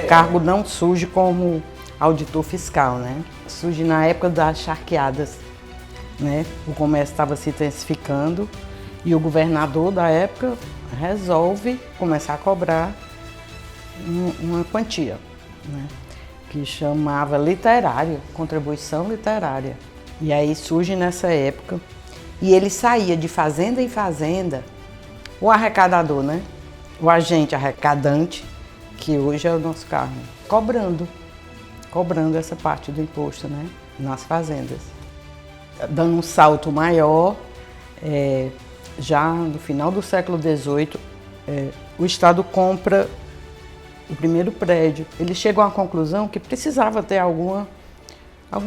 cargo não surge como auditor fiscal, né? Surge na época das charqueadas, né? O comércio estava se intensificando e o governador da época resolve começar a cobrar uma quantia, né? Que chamava literário, contribuição literária. E aí surge nessa época, e ele saía de fazenda em fazenda, o arrecadador, né? O agente arrecadante, que hoje é o nosso cargo, cobrando essa parte do imposto, né? Nas fazendas. Dando um salto maior, já no final do século XVIII, o Estado compra o primeiro prédio. Ele chegou à conclusão que precisava ter alguma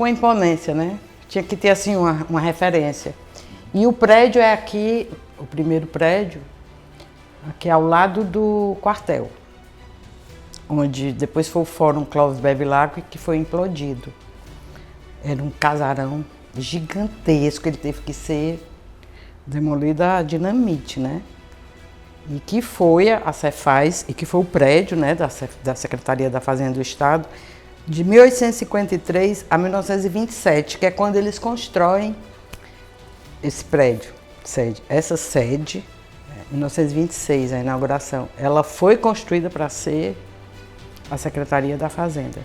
imponência, né? Tinha que ter assim uma referência. E o prédio é aqui, o primeiro prédio, aqui ao lado do quartel, onde depois foi o Fórum Clóvis Bevilacqua, que foi implodido. Era um casarão gigantesco, ele teve que ser demolido a dinamite, né? E que foi a Cefaz, e que foi o prédio, né, da Secretaria da Fazenda do Estado, de 1853 a 1927, que é quando eles constroem esse prédio, sede. Essa sede, 1926, a inauguração, ela foi construída para ser a Secretaria da Fazenda.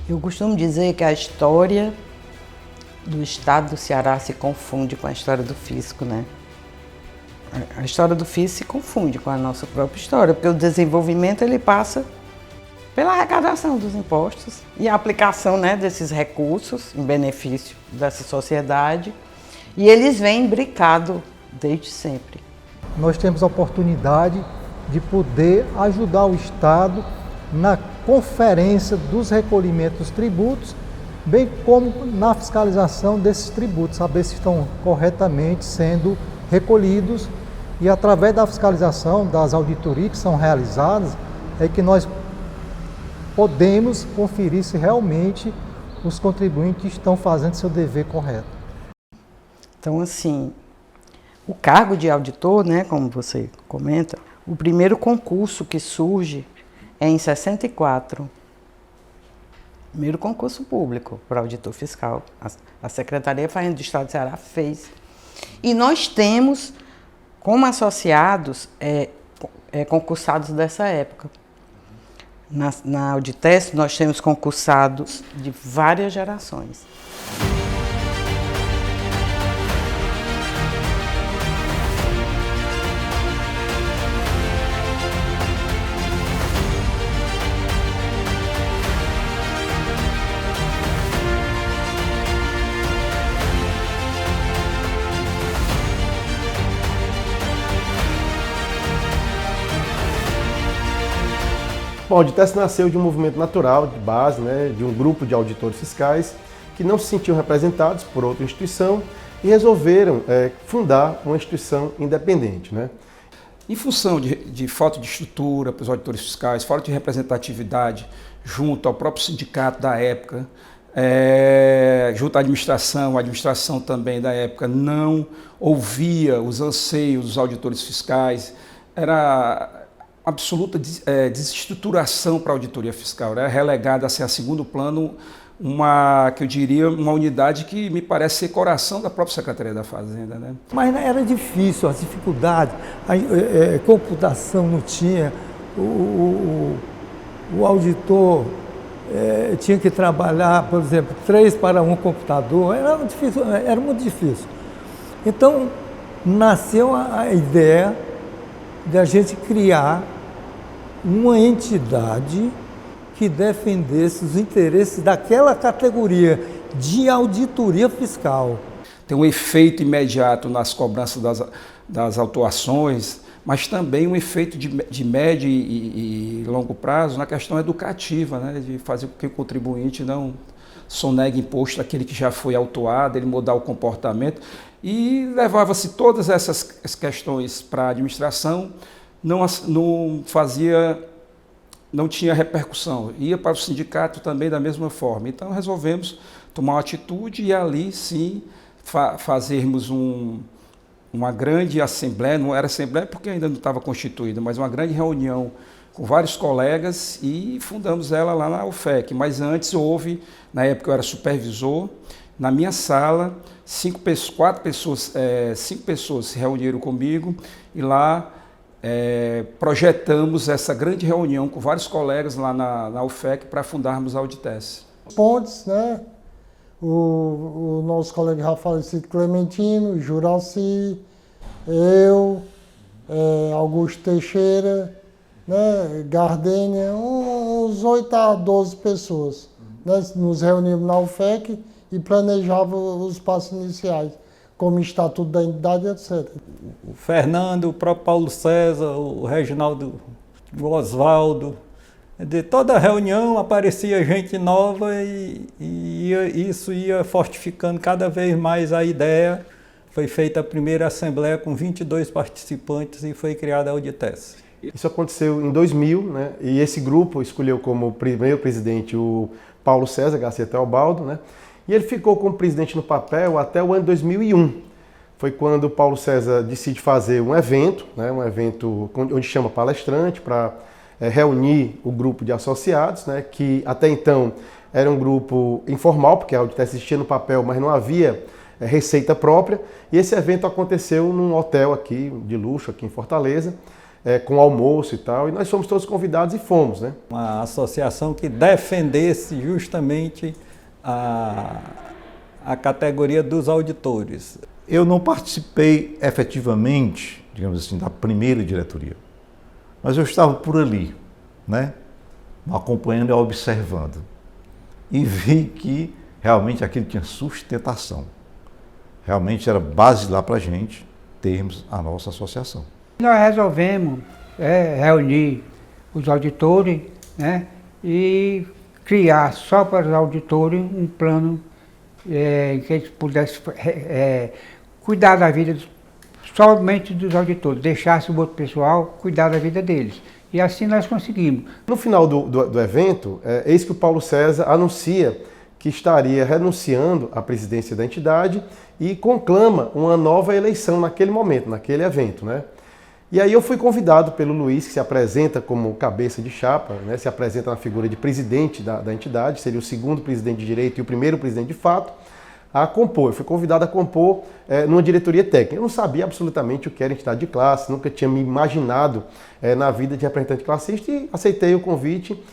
Eu costumo dizer que a história do Estado do Ceará se confunde com a história do fisco, né? A história do fisco se confunde com a nossa própria história, porque o desenvolvimento ele passa pela arrecadação dos impostos e a aplicação, né, desses recursos em benefício dessa sociedade, e eles vêm imbricados desde sempre. Nós temos a oportunidade de poder ajudar o Estado na conferência dos recolhimentos dos tributos, bem como na fiscalização desses tributos, saber se estão corretamente sendo recolhidos, e através da fiscalização das auditorias que são realizadas, é que nós podemos conferir se realmente os contribuintes estão fazendo seu dever correto. Então, assim, o cargo de auditor, né, como você comenta, o primeiro concurso que surge é em 64. Primeiro concurso público para auditor fiscal. A Secretaria da Fazenda do Estado do Ceará fez. E nós temos, como associados, concursados dessa época. Na Auditest, nós temos concursados de várias gerações. Bom, a Auditest nasceu de um movimento natural, de base, né, de um grupo de auditores fiscais que não se sentiam representados por outra instituição e resolveram fundar uma instituição independente, né? Em função de falta de estrutura para os auditores fiscais, falta de representatividade junto ao próprio sindicato da época, junto à administração, a administração também da época não ouvia os anseios dos auditores fiscais, era absoluta desestruturação para a auditoria fiscal, era relegada a ser a segundo plano, que eu diria, uma unidade que me parece ser coração da própria Secretaria da Fazenda, né? Mas era difícil, as dificuldades, a computação não tinha, o auditor tinha que trabalhar, por exemplo, 3 para 1 computador, era muito difícil. Então, nasceu a ideia de a gente criar uma entidade que defendesse os interesses daquela categoria de auditoria fiscal. Tem um efeito imediato nas cobranças das autuações, mas também um efeito de médio e longo prazo na questão educativa, né, de fazer com que o contribuinte não sonega imposto daquele que já foi autuado, ele mudar o comportamento, e levava-se todas essas questões para a administração, não tinha repercussão, ia para o sindicato também da mesma forma. Então resolvemos tomar uma atitude e ali sim fazermos uma grande assembleia, não era assembleia porque ainda não estava constituída, mas uma grande reunião com vários colegas e fundamos ela lá na UFEC. Mas antes houve, na época eu era supervisor, na minha sala, 5 pessoas se reuniram comigo e lá projetamos essa grande reunião com vários colegas lá na UFEC para fundarmos a Auditece. Pontes, né? O nosso colega já falecido Clementino, Juraci, eu, Augusto Teixeira, né? Gardênia, uns 8 a 12 pessoas. Né? Nos reunimos na UFEC e planejava os passos iniciais, como Estatuto da Entidade, etc. O Fernando, o próprio Paulo César, o Reginaldo, o Oswaldo. De toda reunião aparecia gente nova e isso ia fortificando cada vez mais a ideia. Foi feita a primeira assembleia com 22 participantes e foi criada a Auditece. Isso aconteceu em 2000, né? E esse grupo escolheu como primeiro presidente o Paulo César Garcia Teobaldo, né? E ele ficou como presidente no papel até o ano 2001. Foi quando o Paulo César decide fazer um evento, né? Um evento onde chama palestrante para reunir o grupo de associados, né? Que até então era um grupo informal, porque a Auditece existia no papel, mas não havia receita própria. E esse evento aconteceu num hotel aqui de luxo, aqui em Fortaleza, com almoço e tal, e nós fomos todos convidados e fomos, né? Uma associação que defendesse justamente a categoria dos auditores. Eu não participei efetivamente, digamos assim, da primeira diretoria, mas eu estava por ali, né? Acompanhando e observando, e vi que realmente aquilo tinha sustentação. Realmente era base lá para a gente termos a nossa associação. Nós resolvemos reunir os auditores, né, e criar só para os auditores um plano em que eles pudessem cuidar da vida somente dos auditores, deixasse o outro pessoal cuidar da vida deles. E assim nós conseguimos. No final do evento, eis que o Paulo César anuncia que estaria renunciando à presidência da entidade e conclama uma nova eleição naquele momento, naquele evento, né? E aí eu fui convidado pelo Luiz, que se apresenta como cabeça de chapa, né? Se apresenta na figura de presidente da entidade, seria o segundo presidente de direito e o primeiro presidente de fato, a compor. Eu fui convidado a compor numa diretoria técnica. Eu não sabia absolutamente o que era entidade de classe, nunca tinha me imaginado na vida de representante classista e aceitei o convite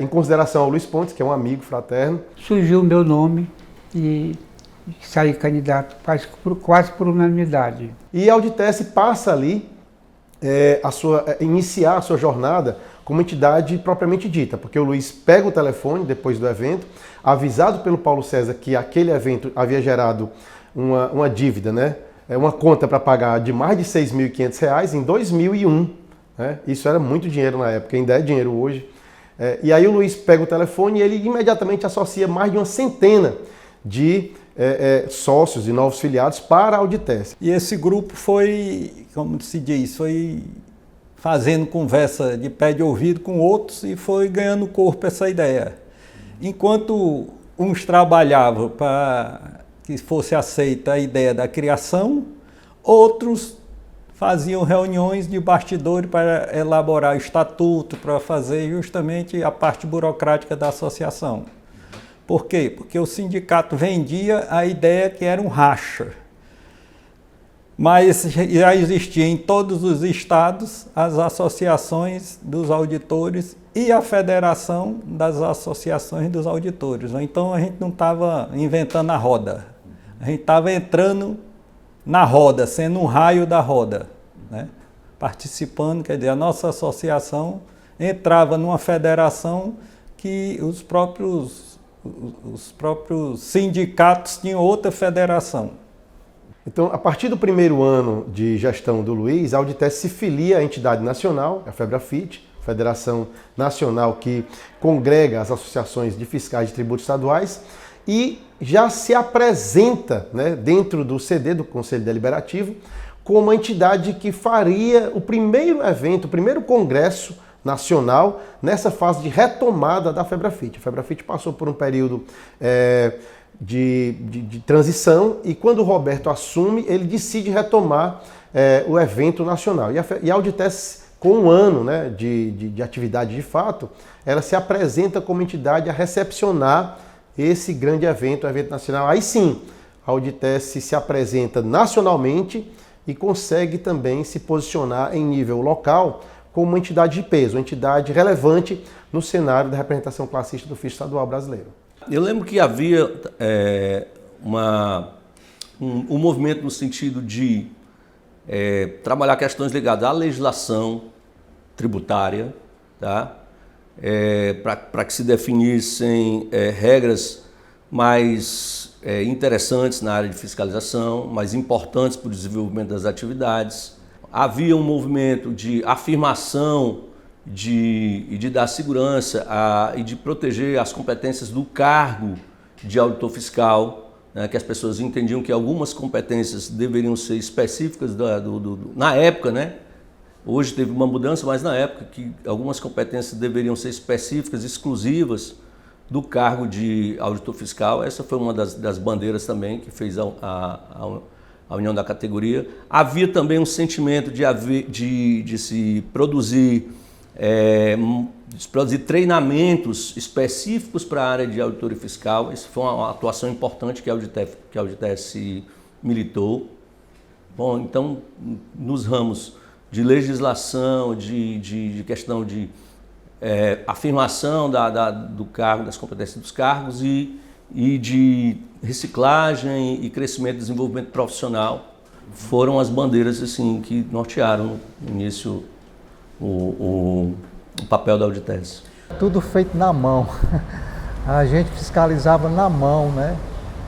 em consideração ao Luiz Pontes, que é um amigo fraterno. Surgiu o meu nome e saí candidato quase por unanimidade. E a Auditece passa ali iniciar a sua jornada como entidade propriamente dita, porque o Luiz pega o telefone depois do evento, avisado pelo Paulo César que aquele evento havia gerado uma dívida, né? Uma conta para pagar de mais de R$ 6.500 em 2001. Né? Isso era muito dinheiro na época, ainda é dinheiro hoje. E aí o Luiz pega o telefone e ele imediatamente associa mais de uma centena de sócios e novos filiados para a Auditece. E esse grupo foi, como se diz, foi fazendo conversa de pé de ouvido com outros e foi ganhando corpo essa ideia. Enquanto uns trabalhavam para que fosse aceita a ideia da criação, outros faziam reuniões de bastidores para elaborar o estatuto, para fazer justamente a parte burocrática da associação. Por quê? Porque o sindicato vendia a ideia que era um racha. Mas já existia em todos os estados as associações dos auditores e a federação das associações dos auditores. Então a gente não estava inventando a roda, a gente estava entrando na roda, sendo um raio da roda, né? Participando, quer dizer, a nossa associação entrava numa federação que os próprios sindicatos tinham outra federação. Então, a partir do primeiro ano de gestão do Luiz, a Auditece se filia à entidade nacional, a FEBRAFIT, Federação Nacional que congrega as associações de fiscais de tributos estaduais, e já se apresenta, né, dentro do CD, do Conselho Deliberativo, como uma entidade que faria o primeiro evento, o primeiro congresso nacional nessa fase de retomada da Febrafite. A Febrafite passou por um período de transição e quando o Roberto assume, ele decide retomar o evento nacional. E a Auditec, com um ano, né, de atividade de fato, ela se apresenta como entidade a recepcionar esse grande evento, o evento nacional. Aí sim, a Auditec se apresenta nacionalmente e consegue também se posicionar em nível local como uma entidade de peso, uma entidade relevante no cenário da representação classista do FISC estadual brasileiro. Eu lembro que havia um movimento no sentido de trabalhar questões ligadas à legislação tributária, tá? Para que se definissem regras mais interessantes na área de fiscalização, mais importantes para o desenvolvimento das atividades. Havia um movimento de afirmação de dar segurança e de proteger as competências do cargo de auditor fiscal, né, que as pessoas entendiam que algumas competências deveriam ser específicas na época, né? Hoje teve uma mudança, mas na época que algumas competências deveriam ser específicas, exclusivas do cargo de auditor fiscal. Essa foi uma das bandeiras também que fez a união da categoria. Havia também um sentimento de se produzir treinamentos específicos para a área de auditoria fiscal. Isso foi uma atuação importante que a Auditec se militou. Bom, então, nos ramos de legislação, de questão de afirmação do cargo, das competências dos cargos e de reciclagem e crescimento e desenvolvimento profissional, foram as bandeiras assim, que nortearam no início o papel da Auditec. Tudo feito na mão. A gente fiscalizava na mão, né?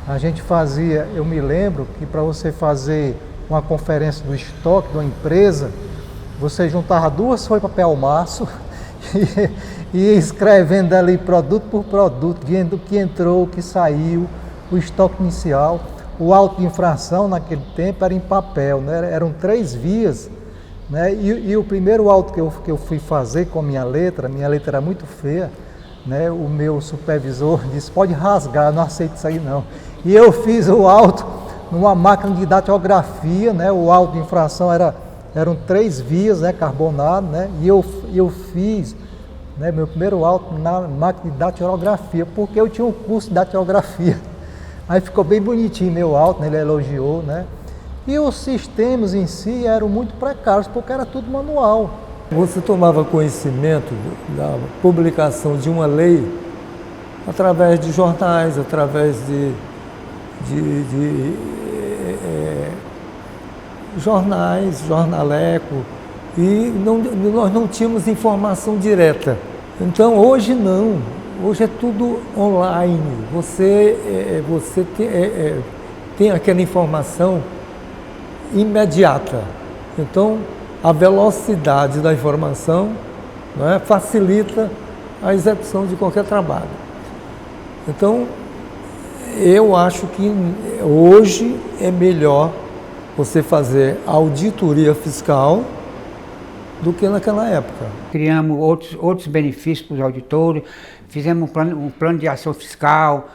A gente fazia, eu me lembro que para você fazer uma conferência do estoque de uma empresa, você juntava 2 folhas de papel maço e ia escrevendo ali produto por produto, vendo o que entrou, o que saiu, o estoque inicial. O auto de infração naquele tempo era em papel, né? Eram 3 vias, né? E o primeiro auto que eu fui fazer com a minha letra era muito feia, né? O meu supervisor disse, pode rasgar, não aceito isso aí não. E eu fiz o auto numa máquina de datilografia, né? O auto de infração eram 3 vias, né, carbonado, né? E eu fiz, né, meu primeiro auto na máquina de datilografia, porque eu tinha um curso de datilografia. Aí ficou bem bonitinho meu auto, né, ele elogiou, né? E os sistemas em si eram muito precários, porque era tudo manual. Você tomava conhecimento da publicação de uma lei através de jornais, através de jornais, jornaleco, e nós não tínhamos informação direta. Então hoje não, hoje é tudo online, você tem aquela informação imediata. Então a velocidade da informação, né, facilita a execução de qualquer trabalho. Então eu acho que hoje é melhor você fazer auditoria fiscal do que naquela época. Criamos outros benefícios para os auditores, fizemos um plano de ação fiscal,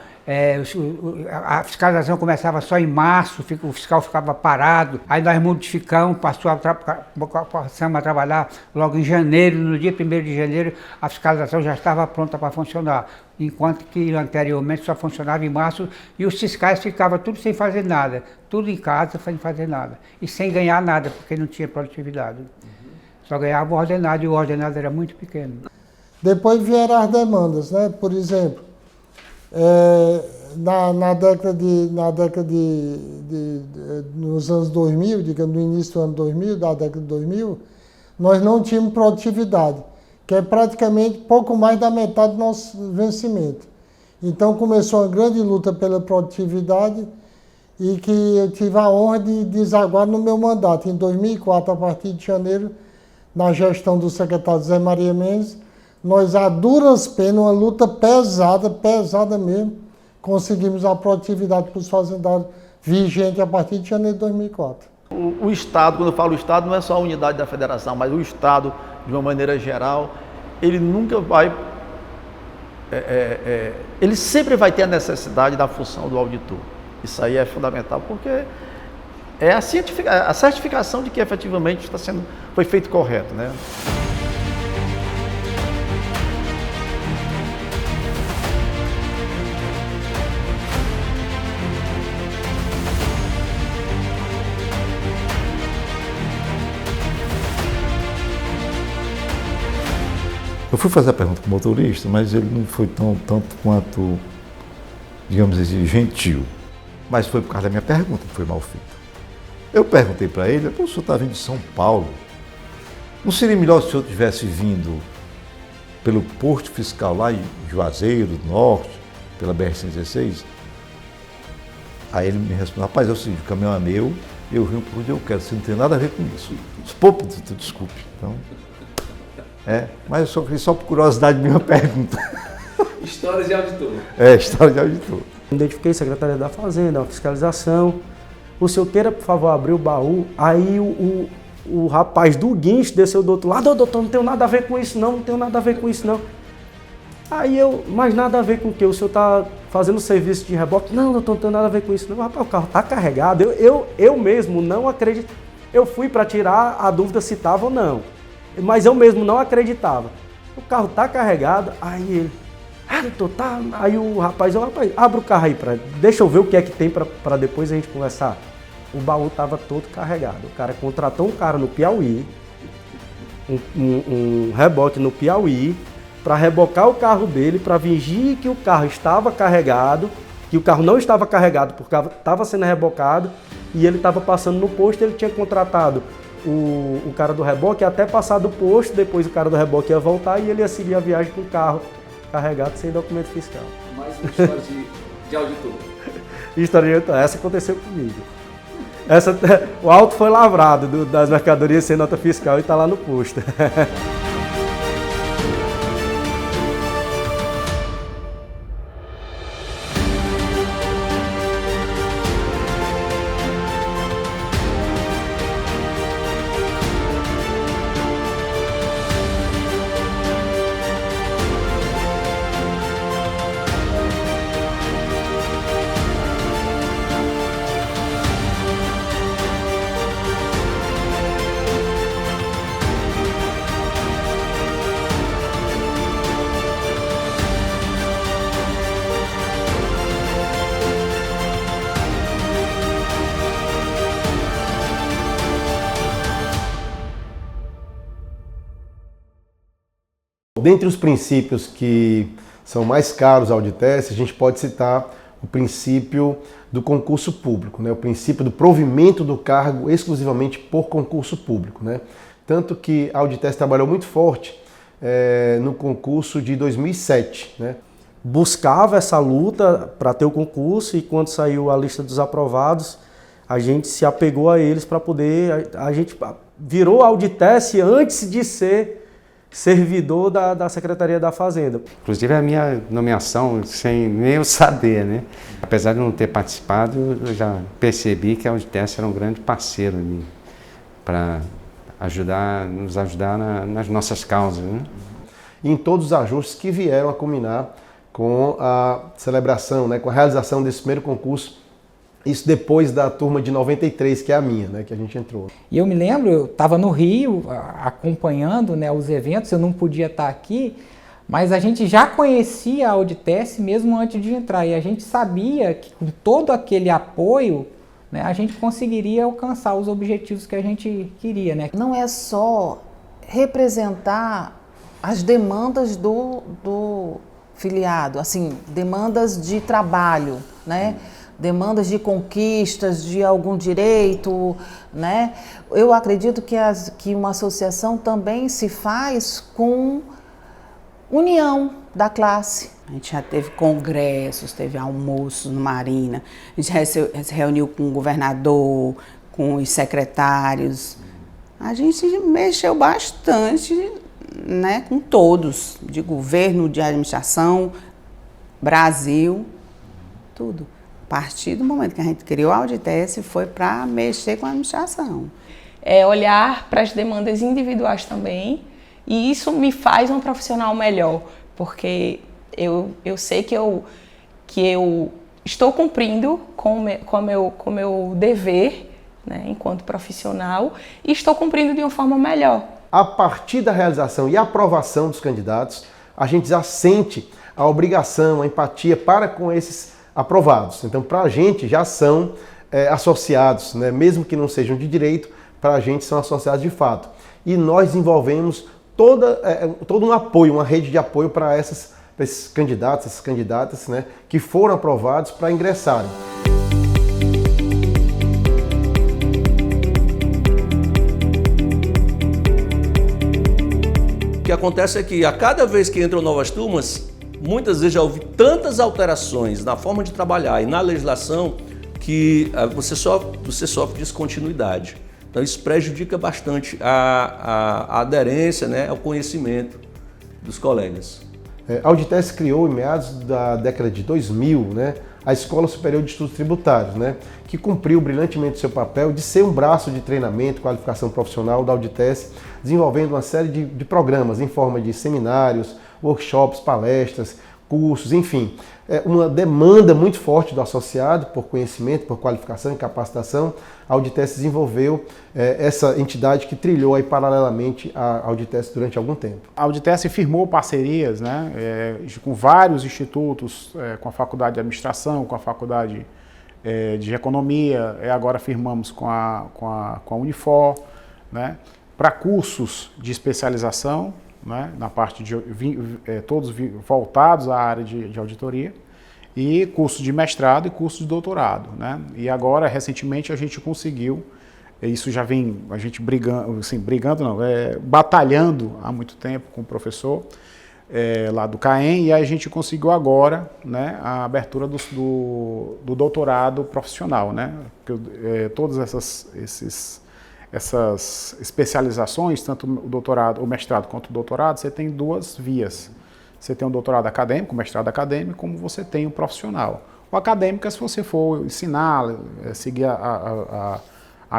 a fiscalização começava só em março, o fiscal ficava parado, aí nós modificamos, passamos a trabalhar logo em janeiro, no dia 1º de janeiro a fiscalização já estava pronta para funcionar, enquanto que anteriormente só funcionava em março e os fiscais ficavam tudo sem fazer nada, tudo em casa sem fazer nada e sem ganhar nada, porque não tinha produtividade. Só ganhava o ordenado e o ordenado era muito pequeno. Depois vieram as demandas, né? Por exemplo, nos anos 2000, digamos, no início do ano 2000, da década de 2000, nós não tínhamos produtividade, que é praticamente pouco mais da metade do nosso vencimento. Então começou uma grande luta pela produtividade e que eu tive a honra de desaguar no meu mandato. Em 2004, a partir de janeiro, na gestão do secretário Zé Maria Mendes, nós, a duras penas, uma luta pesada mesmo, conseguimos a produtividade para os fazendários vigente a partir de janeiro de 2004. O Estado, quando eu falo Estado, não é só a unidade da federação, mas o Estado, de uma maneira geral, ele nunca vai... ele sempre vai ter a necessidade da função do auditor. Isso aí é fundamental, porque é a certificação de que efetivamente foi feito correto, né? Eu fui fazer a pergunta para o motorista, mas ele não foi tanto quanto, digamos assim, gentil. Mas foi por causa da minha pergunta que foi mal feita. Eu perguntei para ele, o senhor está vindo de São Paulo, não seria melhor se o senhor tivesse vindo pelo posto fiscal lá em Juazeiro do Norte, pela BR-116? Aí ele me respondeu, rapaz, é o seguinte, o caminhão é meu, eu venho por onde eu quero, você não tem nada a ver com isso. Pô, desculpe. Então, mas eu só queria, só por curiosidade, minha pergunta. Histórias de auditor. História de auditor. Identifiquei Secretaria da Fazenda, uma fiscalização. O senhor queira, por favor, abrir o baú. Aí o rapaz do guincho desceu do outro lado. Doutor, não tenho nada a ver com isso não, não tenho nada a ver com isso não. Aí mas nada a ver com o quê? O senhor está fazendo serviço de reboque? Não, doutor, não tenho nada a ver com isso não. Rapaz, o carro está carregado. Eu mesmo não acredito. Eu fui para tirar a dúvida se estava ou não. Mas eu mesmo não acreditava. O carro está carregado, aí ele... doutor, tá... Aí o rapaz, abre o carro aí, deixa eu ver o que é que tem para depois a gente conversar. O baú estava todo carregado. O cara contratou um cara no Piauí, um reboque no Piauí, para rebocar o carro dele, para fingir que o carro estava carregado, que o carro não estava carregado porque estava sendo rebocado, e ele estava passando no posto, ele tinha contratado o cara do reboque até passar do posto, depois o cara do reboque ia voltar e ele ia seguir a viagem com o carro carregado sem documento fiscal. Mais uma história de auditor. História de auditor. Essa aconteceu comigo. O auto foi lavrado das mercadorias sem nota fiscal e está lá no posto. Dentre os princípios que são mais caros ao Auditeste, a gente pode citar o princípio do concurso público, né? O princípio do provimento do cargo exclusivamente por concurso público, né? Tanto que a Auditeste trabalhou muito forte no concurso de 2007, né? Buscava essa luta para ter o concurso e quando saiu a lista dos aprovados, a gente se apegou a eles para poder... A gente virou Auditeste antes de ser servidor da Secretaria da Fazenda. Inclusive a minha nomeação, sem nem eu saber, né? Apesar de não ter participado, eu já percebi que a Auditeste era um grande parceiro para nos ajudar nas nossas causas, né? E em todos os ajustes que vieram a culminar com a celebração, né, com a realização desse primeiro concurso, isso depois da turma de 93, que é a minha, né, que a gente entrou. E eu me lembro, eu estava no Rio acompanhando, né, os eventos, eu não podia estar aqui, mas a gente já conhecia a Auditeste mesmo antes de entrar e a gente sabia que com todo aquele apoio, né, a gente conseguiria alcançar os objetivos que a gente queria, né? Não é só representar as demandas do filiado, assim, demandas de trabalho, né? Demandas de conquistas, de algum direito, né? Eu acredito que uma associação também se faz com união da classe. A gente já teve congressos, teve almoços no Marina, a gente se reuniu com o governador, com os secretários. A gente mexeu bastante, né, com todos, de governo, de administração, Brasil. tudo. A partir do momento que a gente criou a Auditece, foi para mexer com a administração. É olhar para as demandas individuais também, e isso me faz uma profissional melhor, porque eu sei que eu estou cumprindo com o meu dever, né, enquanto profissional, e estou cumprindo de uma forma melhor. A partir da realização e aprovação dos candidatos, a gente já sente a obrigação, a empatia para com esses aprovados. Então, para a gente já são associados, né? Mesmo que não sejam de direito, para a gente são associados de fato. E nós desenvolvemos todo um apoio, uma rede de apoio para esses candidatos, essas candidatas, né, que foram aprovados para ingressarem. O que acontece é que a cada vez que entram novas turmas, muitas vezes já houve tantas alterações na forma de trabalhar e na legislação que você sofre descontinuidade. Então isso prejudica bastante a aderência, né, ao conhecimento dos colegas. A Auditece criou, em meados da década de 2000, né, a Escola Superior de Estudos Tributários, né, que cumpriu brilhantemente seu papel de ser um braço de treinamento, qualificação profissional da Auditece, desenvolvendo uma série de programas em forma de seminários, workshops, palestras, cursos, enfim. Uma demanda muito forte do associado por conhecimento, por qualificação e capacitação. A Auditece desenvolveu essa entidade que trilhou aí paralelamente à Auditece durante algum tempo. A Auditece firmou parcerias, né, com vários institutos, com a Faculdade de Administração, com a Faculdade de Economia, agora firmamos com a Unifor, né, para cursos de especialização, né, na parte de todos voltados à área de auditoria, e cursos de mestrado e cursos de doutorado, né? E agora, recentemente, a gente conseguiu, isso já vem a gente batalhando há muito tempo com o professor lá do CAEM, e aí a gente conseguiu agora, né, a abertura do doutorado profissional, né? Todas essas especializações, tanto o doutorado, o mestrado quanto o doutorado, você tem duas vias. Você tem o doutorado acadêmico, o mestrado acadêmico, como você tem o profissional. O acadêmico é se você for ensinar, seguir a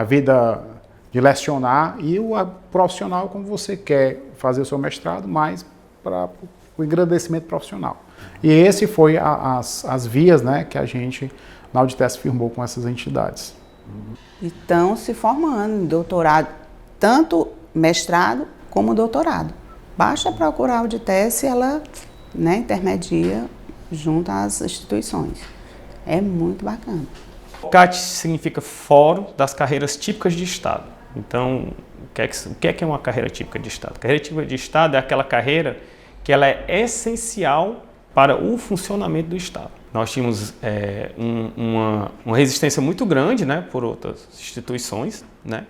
vida de lecionar, e o profissional como você quer fazer o seu mestrado, mais para o engrandecimento profissional. E esse foi as vias, né, que a gente, na Auditece, firmou com essas entidades. Estão se formando em doutorado, tanto mestrado como doutorado. Basta procurar a Auditece, ela, né, intermedia junto às instituições. É muito bacana. CAT significa Fórum das Carreiras Típicas de Estado. Então, o que é uma carreira típica de Estado? A carreira típica de Estado é aquela carreira que ela é essencial para o funcionamento do Estado. Nós tínhamos uma resistência muito grande, né, por outras instituições, né,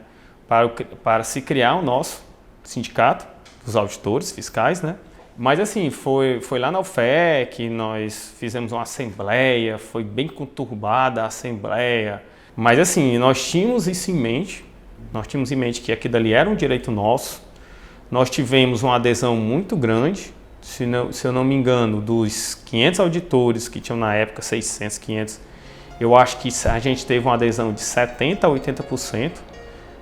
para se criar o nosso sindicato dos auditores fiscais, né? Mas assim, foi lá na UFE que nós fizemos uma assembleia, foi bem conturbada a assembleia, mas assim, nós tínhamos isso em mente, que aquilo ali era um direito nosso. Nós tivemos uma adesão muito grande, se eu não me engano, dos 500 auditores que tinham na época, 600, 500, eu acho que a gente teve uma adesão de 70% a 80%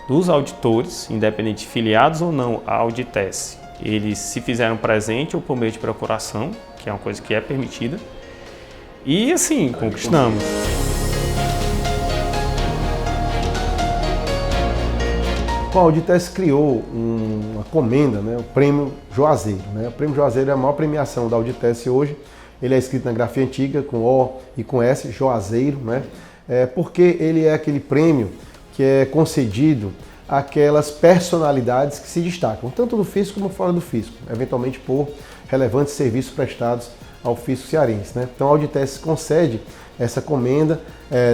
dos auditores, independente de filiados ou não à Auditece. Eles se fizeram presente ou por meio de procuração, que é uma coisa que é permitida, e assim, conquistamos. A Auditece criou uma comenda, né, o Prêmio Juazeiro. Né? O Prêmio Juazeiro é a maior premiação da Auditece hoje. Ele é escrito na grafia antiga, com O e com S, Juazeiro, né? Porque ele é aquele prêmio que é concedido àquelas personalidades que se destacam, tanto no fisco como fora do fisco, eventualmente por relevantes serviços prestados ao fisco cearense, né? Então a Auditece concede essa comenda,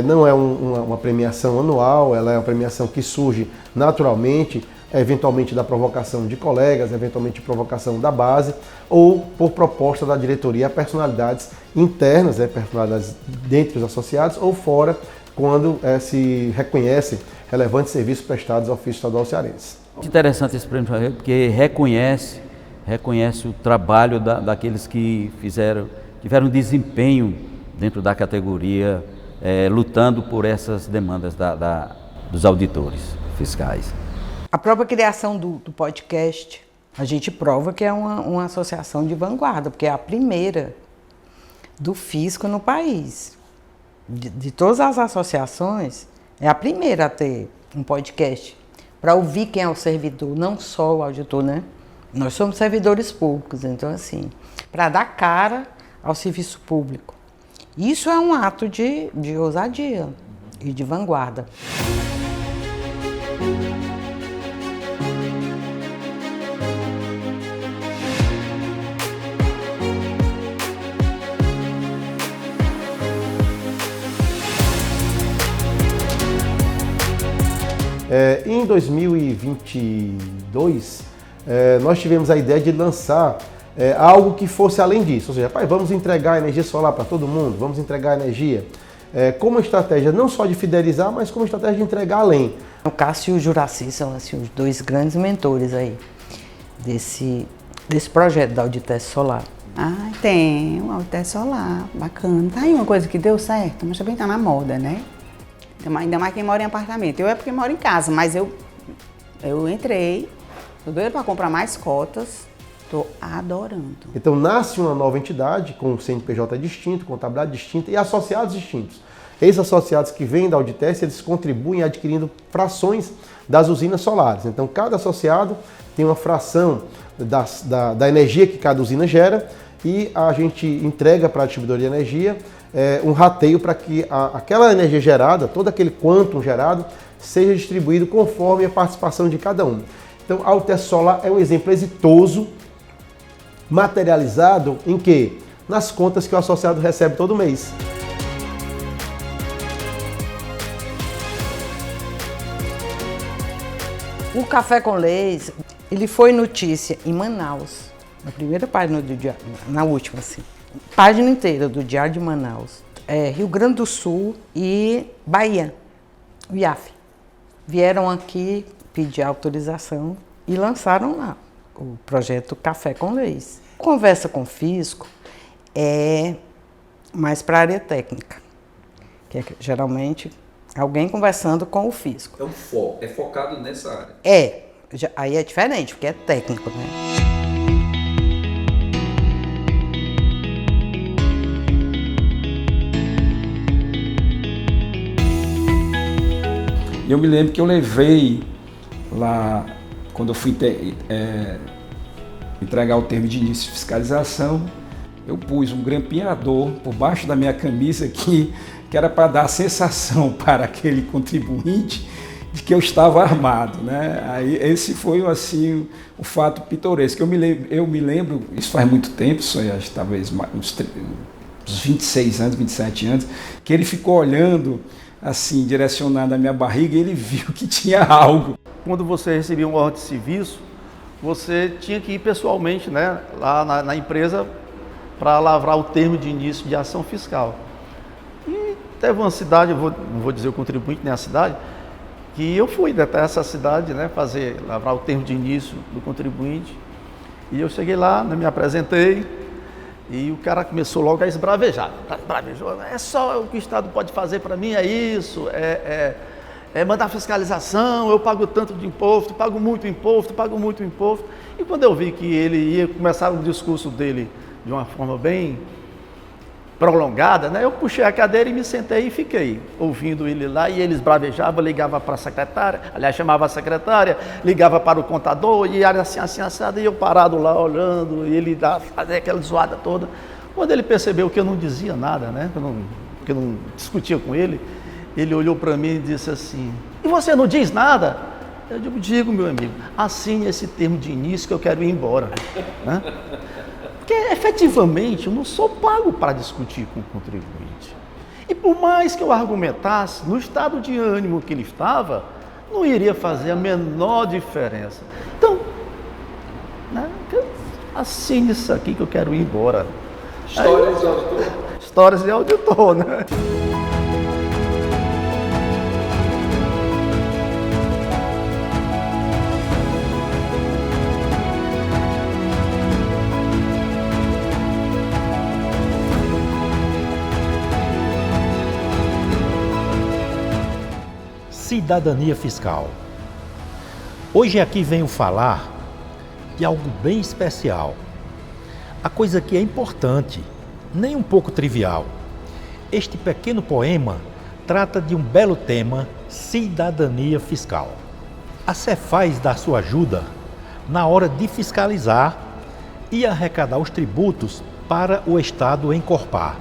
não é uma premiação anual, ela é uma premiação que surge naturalmente, eventualmente da provocação de colegas, eventualmente de provocação da base, ou por proposta da diretoria a personalidades internas, personalidades dentre os associados, ou fora, quando se reconhecem relevantes serviços prestados ao fisco estadual cearense. Interessante esse prêmio, porque reconhece o trabalho daqueles que tiveram desempenho dentro da categoria, lutando por essas demandas dos auditores fiscais. A própria criação do podcast, a gente prova que é uma associação de vanguarda, porque é a primeira do fisco no país. De todas as associações, é a primeira a ter um podcast, para ouvir quem é o servidor, não só o auditor, né? Nós somos servidores públicos, então assim, para dar cara ao serviço público. Isso é um ato de ousadia e de vanguarda. Em 2022, nós tivemos a ideia de lançar algo que fosse além disso. Ou seja, vamos entregar energia solar para todo mundo, vamos entregar energia como estratégia não só de fidelizar, mas como estratégia de entregar além. O Cássio e o Juraci são assim, os dois grandes mentores aí desse projeto da Auditeste Solar. Ah, tem o Auditeste Solar, bacana. Tá aí uma coisa que deu certo, mas também tá na moda, né? Ainda mais quem mora em apartamento. Eu é porque moro em casa, mas eu entrei, tô doida para comprar mais cotas, tô adorando. Então nasce uma nova entidade com CNPJ distinto, contabilidade distinta e associados distintos. Esses associados que vêm da Auditeste, eles contribuem adquirindo frações das usinas solares. Então cada associado tem uma fração da energia que cada usina gera e a gente entrega para a distribuidora de energia um rateio para que aquela energia gerada, todo aquele quantum gerado, seja distribuído conforme a participação de cada um. Então, a Auditeste Solar é um exemplo exitoso, materializado em quê? Nas contas que o associado recebe todo mês. O Café com Leis, ele foi notícia em Manaus, na primeira página do diário, na última, assim. Página inteira do Diário de Manaus, Rio Grande do Sul e Bahia, o IAF. Vieram aqui pedir autorização e lançaram lá o projeto Café com Leis. Conversa com o fisco é mais para a área técnica, que é geralmente alguém conversando com o fisco. Então é focado nessa área. Aí é diferente, porque é técnico, né? Eu me lembro que eu levei lá, quando eu fui entregar o termo de início de fiscalização, eu pus um grampeador por baixo da minha camisa aqui, que era para dar a sensação para aquele contribuinte de que eu estava armado, né? Aí esse foi assim o fato pitoresco. Eu me lembro, isso faz muito tempo, isso aí, acho, talvez uns 26 anos, 27 anos, que ele ficou olhando assim, direcionado à minha barriga, e ele viu que tinha algo. Quando você recebia um ordem de serviço, você tinha que ir pessoalmente, né, lá na empresa para lavrar o termo de início de ação fiscal. E teve uma cidade, não vou dizer o contribuinte nem a cidade, que eu fui até essa cidade, né, lavrar o termo de início do contribuinte. E eu cheguei lá, né, me apresentei, e o cara começou logo a esbravejar. É só o que o Estado pode fazer para mim, é isso, é mandar fiscalização, eu pago tanto de imposto, pago muito imposto. E quando eu vi que ele ia começar o discurso dele de uma forma bem prolongada, né, eu puxei a cadeira e me sentei e fiquei ouvindo ele lá, e ele esbravejava, ligava para a secretária, aliás, chamava a secretária, ligava para o contador, e era assim, assado, e eu parado lá olhando, e ele fazia aquela zoada toda. Quando ele percebeu que eu não dizia nada, né, que eu não discutia com ele, ele olhou para mim e disse assim: e você não diz nada? Eu digo, meu amigo, assine esse termo de início que eu quero ir embora. Né? Porque efetivamente eu não sou pago para discutir com o contribuinte. E por mais que eu argumentasse, no estado de ânimo que ele estava, não iria fazer a menor diferença. Então, né, assine isso aqui que eu quero ir embora. Histórias de auditor. Histórias de auditor, né? cidadania fiscal. Hoje aqui venho falar de algo bem especial. A coisa que é importante, nem um pouco trivial. Este pequeno poema trata de um belo tema, cidadania fiscal. A Cefaz dá sua ajuda na hora de fiscalizar e arrecadar os tributos para o Estado encorpar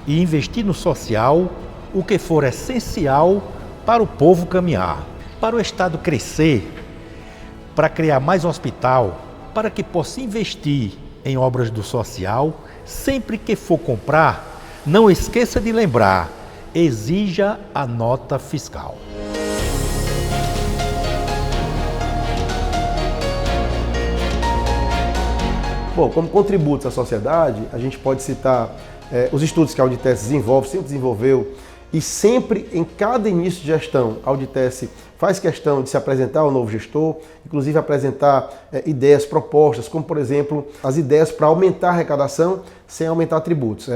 e investir no social o que for essencial para o povo caminhar. Para o Estado crescer, para criar mais hospital, para que possa investir em obras do social, sempre que for comprar, não esqueça de lembrar, exija a nota fiscal. Bom, como contributos à sociedade, a gente pode citar os estudos que a Auditesse desenvolve, sempre desenvolveu, e sempre, em cada início de gestão, a Auditesse faz questão de se apresentar ao novo gestor, inclusive apresentar ideias, propostas, como, por exemplo, as ideias para aumentar a arrecadação sem aumentar tributos.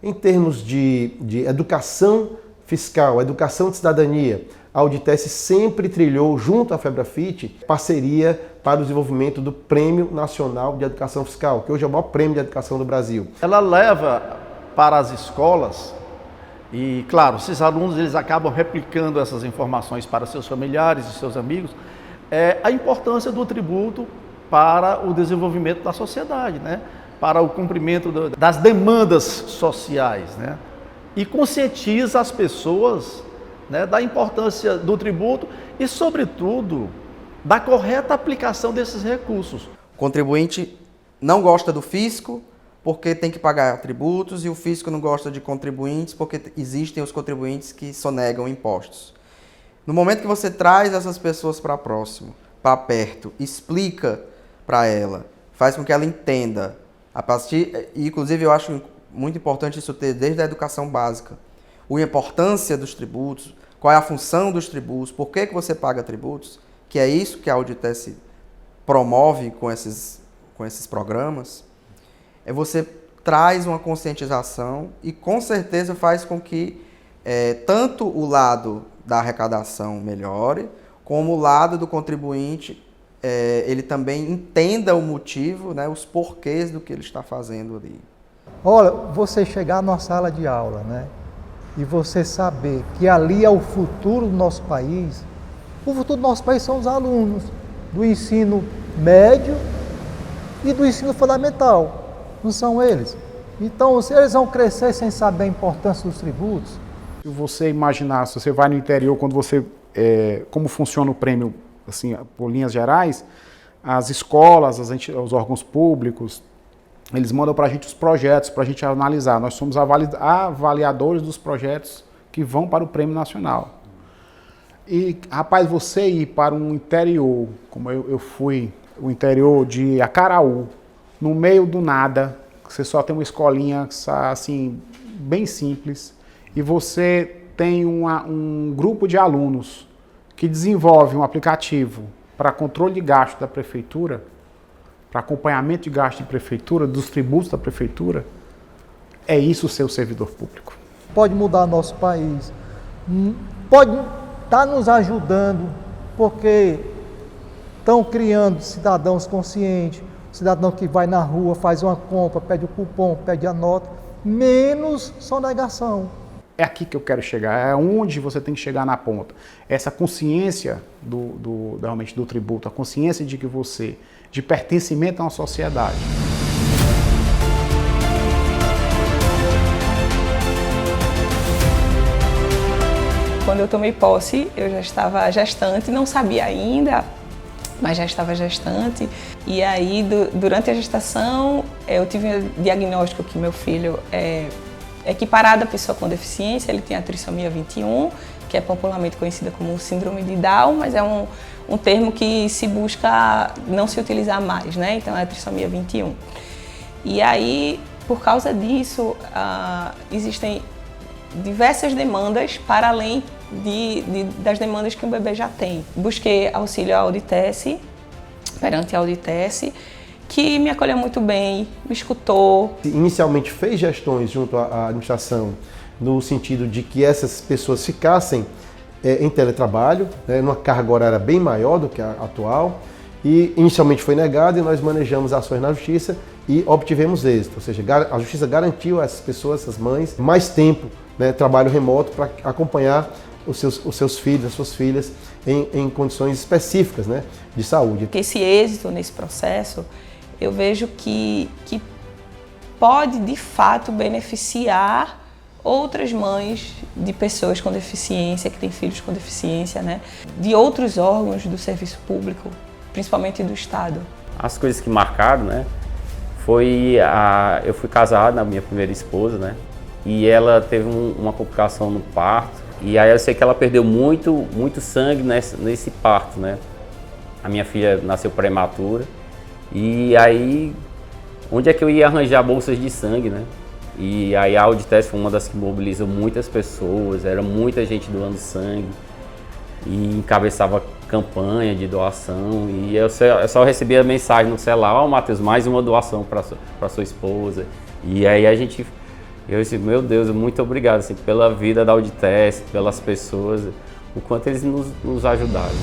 Em termos de educação fiscal, educação de cidadania, a Auditesse sempre trilhou, junto à FEBRAFIT, parceria para o desenvolvimento do Prêmio Nacional de Educação Fiscal, que hoje é o maior prêmio de educação do Brasil. Ela leva para as escolas e, claro, esses alunos eles acabam replicando essas informações para seus familiares e seus amigos, a importância do tributo para o desenvolvimento da sociedade, né? Para o cumprimento das demandas sociais, né? E conscientiza as pessoas, né, da importância do tributo e, sobretudo, da correta aplicação desses recursos. O contribuinte não gosta do fisco porque tem que pagar tributos e o fisco não gosta de contribuintes porque existem os contribuintes que sonegam impostos. No momento que você traz essas pessoas para próximo, para perto, explica para ela, faz com que ela entenda, e inclusive eu acho muito importante isso ter desde a educação básica, a importância dos tributos, qual é a função dos tributos, por que você paga tributos, que é isso que a Auditesse promove com esses programas, você traz uma conscientização e com certeza faz com que tanto o lado da arrecadação melhore, como o lado do contribuinte ele também entenda o motivo, né, os porquês do que ele está fazendo ali. Olha, você chegar na sala de aula, né, e você saber que ali é o futuro do nosso país. O futuro do nosso país são os alunos do ensino médio e do ensino fundamental. Não são eles? Então, se eles vão crescer sem saber a importância dos tributos. Se você imaginar, se você vai no interior, quando você, como funciona o prêmio, assim, por linhas gerais, as escolas, os órgãos públicos, eles mandam para a gente os projetos, para a gente analisar. Nós somos avaliadores dos projetos que vão para o Prêmio Nacional. E, rapaz, você ir para um interior, como eu fui, o interior de Acaraú, no meio do nada, você só tem uma escolinha assim, bem simples, e você tem um grupo de alunos que desenvolve um aplicativo para controle de gasto da prefeitura, para acompanhamento de gasto de prefeitura, dos tributos da prefeitura, é isso ser o servidor público. Pode mudar nosso país, pode estar nos ajudando, porque estão criando cidadãos conscientes, cidadão que vai na rua, faz uma compra, pede o cupom, pede a nota, menos sonegação. É aqui que eu quero chegar, é onde você tem que chegar na ponta. Essa consciência realmente do tributo, a consciência de que você, de pertencimento a uma sociedade. Quando eu tomei posse, eu já estava gestante, não sabia ainda, mas já estava gestante. E aí, durante a gestação, eu tive o diagnóstico que meu filho é equiparado à pessoa com deficiência, ele tem a trissomia 21, que é popularmente conhecida como síndrome de Down, mas é um termo que se busca não se utilizar mais, né? Então é a trissomia 21. E aí, por causa disso, existem diversas demandas para além das demandas que um bebê já tem. Busquei auxílio à Auditesse, perante a Auditesse, que me acolheu muito bem, me escutou. Inicialmente fez gestões junto à administração no sentido de que essas pessoas ficassem em teletrabalho, né, numa carga horária bem maior do que a atual, e inicialmente foi negado e nós manejamos ações na Justiça e obtivemos êxito, ou seja, a Justiça garantiu a essas pessoas, essas mães, mais tempo, né, trabalho remoto para acompanhar os seus filhos, as suas filhas em condições específicas, né, de saúde. Esse êxito nesse processo, eu vejo que pode de fato beneficiar outras mães de pessoas com deficiência, que têm filhos com deficiência, né, de outros órgãos do serviço público, principalmente do Estado. As coisas que marcaram, né, eu fui casado na minha primeira esposa, né, e ela teve uma complicação no parto, e aí eu sei que ela perdeu muito sangue nesse parto, né. A minha filha nasceu prematura, e aí onde é que eu ia arranjar bolsas de sangue, né? E aí a Auditest foi uma das que mobilizou muitas pessoas, era muita gente doando sangue e encabeçava campanha de doação, e eu só recebia mensagem no celular: ó, Matheus, mais uma doação para sua esposa. E aí eu disse, meu Deus, muito obrigado assim, pela vida da Auditest, pelas pessoas, o quanto eles nos ajudaram.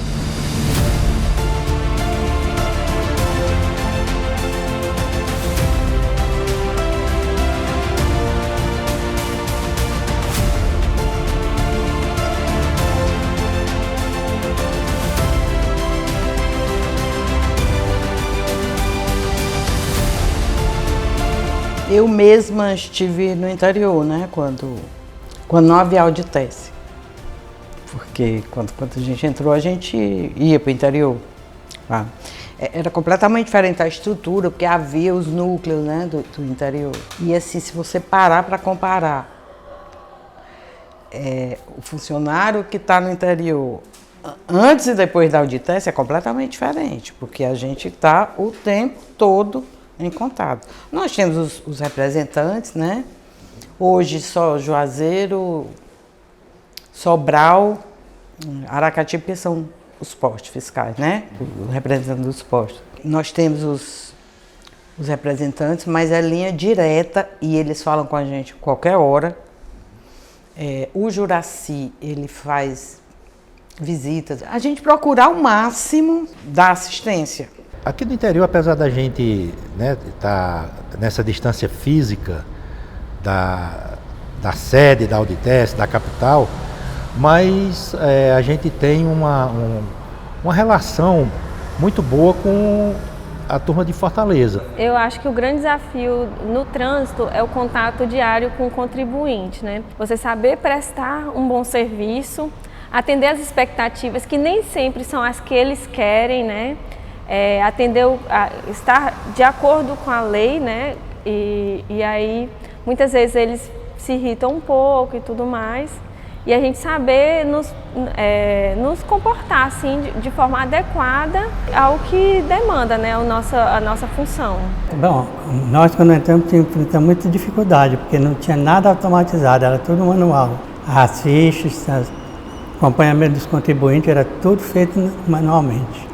Eu mesma estive no interior, né, quando não havia Auditest. Porque quando a gente entrou, a gente ia para o interior. Ah, era completamente diferente a estrutura, porque havia os núcleos, né, do interior. E assim, se você parar para comparar o funcionário que está no interior antes e depois da Auditest, é completamente diferente, porque a gente está o tempo todo em contato. Nós temos os representantes, né? Hoje só Juazeiro, Sobral, Aracati são os postos fiscais, né? Os representantes dos postos. Nós temos os representantes, mas é linha direta e eles falam com a gente qualquer hora. O Juraci, ele faz visitas. A gente procura ao máximo dar assistência. Aqui no interior, apesar da gente, né, estar nessa distância física da sede da Auditest, da capital, mas a gente tem uma relação muito boa com a turma de Fortaleza. Eu acho que o grande desafio no trânsito é o contato diário com o contribuinte, né? Você saber prestar um bom serviço, atender as expectativas que nem sempre são as que eles querem, né? Estar de acordo com a lei, né? E aí muitas vezes eles se irritam um pouco e tudo mais. E a gente saber nos comportar assim, de forma adequada ao que demanda, né, a nossa função. Bom, nós quando entramos enfrentamos muita dificuldade, porque não tinha nada automatizado, era tudo manual. As fichas, o acompanhamento dos contribuintes era tudo feito manualmente.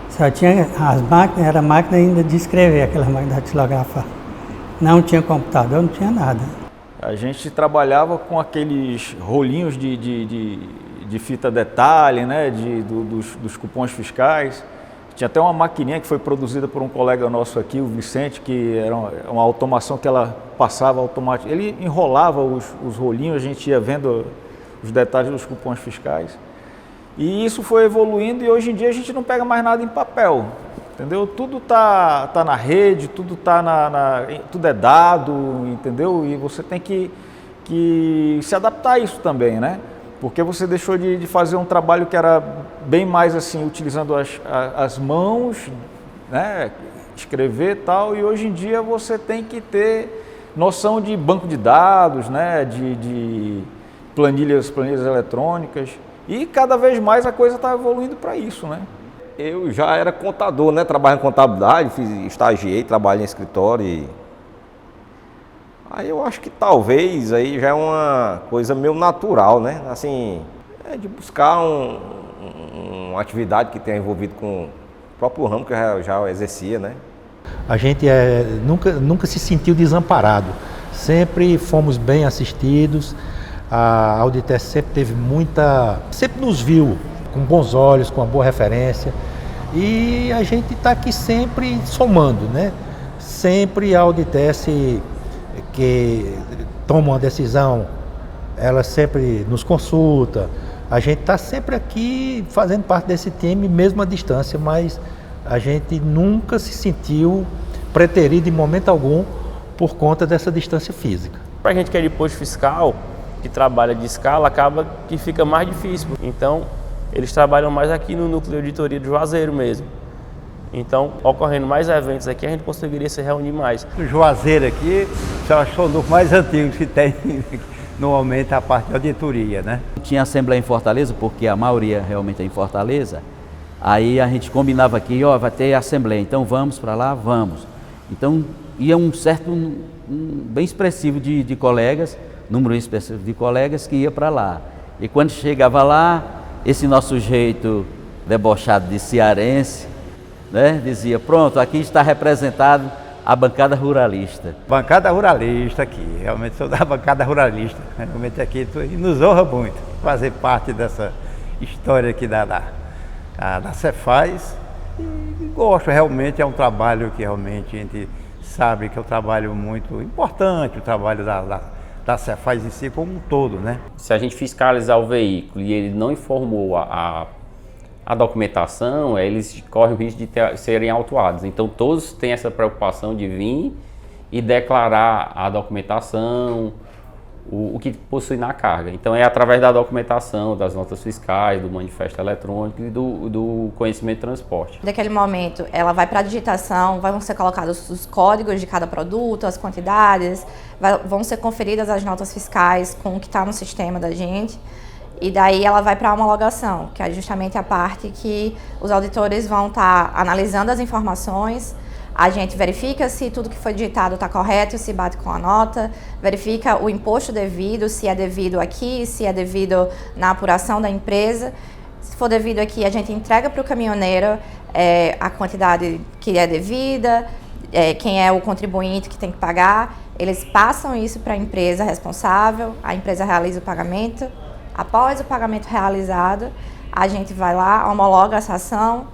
Só tinha as máquinas, era máquina ainda de escrever, aquelas máquinas datilografar. Não tinha computador, não tinha nada. A gente trabalhava com aqueles rolinhos de fita detalhe, né, dos cupons fiscais. Tinha até uma maquininha que foi produzida por um colega nosso aqui, o Vicente, que era uma automação que ela passava automático. Ele enrolava os rolinhos, a gente ia vendo os detalhes dos cupons fiscais. E isso foi evoluindo e hoje em dia a gente não pega mais nada em papel, entendeu? Tudo tá na rede, tudo tudo é dado, entendeu? E você tem que se adaptar a isso também, né? Porque você deixou de fazer um trabalho que era bem mais assim, utilizando as mãos, né? Escrever e tal, e hoje em dia você tem que ter noção de banco de dados, né? De planilhas eletrônicas. E cada vez mais a coisa está evoluindo para isso, né? Eu já era contador, né? Trabalho em contabilidade, estagiei, trabalhei em escritório. Aí eu acho que talvez aí já é uma coisa meio natural, né? Assim, de buscar uma atividade que tenha envolvido com o próprio ramo que eu já exercia, né? A gente nunca se sentiu desamparado. Sempre fomos bem assistidos. A Auditec sempre sempre nos viu com bons olhos, com uma boa referência, e a gente está aqui sempre somando, né? Sempre a Auditec que toma uma decisão, ela sempre nos consulta. A gente está sempre aqui fazendo parte desse time, mesmo à distância, mas a gente nunca se sentiu preterido em momento algum por conta dessa distância física. Para a gente que é de posto fiscal, que trabalha de escala, acaba que fica mais difícil. Então, eles trabalham mais aqui no núcleo de auditoria do Juazeiro mesmo. Então, ocorrendo mais eventos aqui, a gente conseguiria se reunir mais. O Juazeiro aqui, acho que são os mais antigos que tem no momento a parte de auditoria, né? Tinha assembleia em Fortaleza, porque a maioria realmente é em Fortaleza. Aí a gente combinava aqui, ó, vai ter assembleia, então vamos para lá, vamos. Então, ia um bem expressivo de colegas, número expressivo de colegas que ia para lá. E quando chegava lá, esse nosso jeito debochado de cearense, né, dizia, pronto, aqui está representado a bancada ruralista. Bancada ruralista aqui, realmente sou da bancada ruralista. Realmente aqui e nos honra muito fazer parte dessa história aqui da Cefaz. E gosto, realmente é um trabalho que realmente a gente sabe que é um trabalho muito importante, o trabalho da Cefaz em si como um todo, né? Se a gente fiscalizar o veículo e ele não informou a documentação, eles correm o risco de serem autuados. Então todos têm essa preocupação de vir e declarar a documentação, o que possui na carga. Então é através da documentação, das notas fiscais, do manifesto eletrônico e do conhecimento de transporte. Naquele momento, ela vai para a digitação, vão ser colocados os códigos de cada produto, as quantidades, vão ser conferidas as notas fiscais com o que está no sistema da gente. E daí ela vai para a homologação, que é justamente a parte que os auditores vão estar analisando as informações, a gente verifica se tudo que foi digitado está correto, se bate com a nota, verifica o imposto devido, se é devido aqui, se é devido na apuração da empresa. Se for devido aqui, a gente entrega para o caminhoneiro a quantidade que é devida, quem é o contribuinte que tem que pagar. Eles passam isso para a empresa responsável, a empresa realiza o pagamento. Após o pagamento realizado, a gente vai lá, homologa essa ação,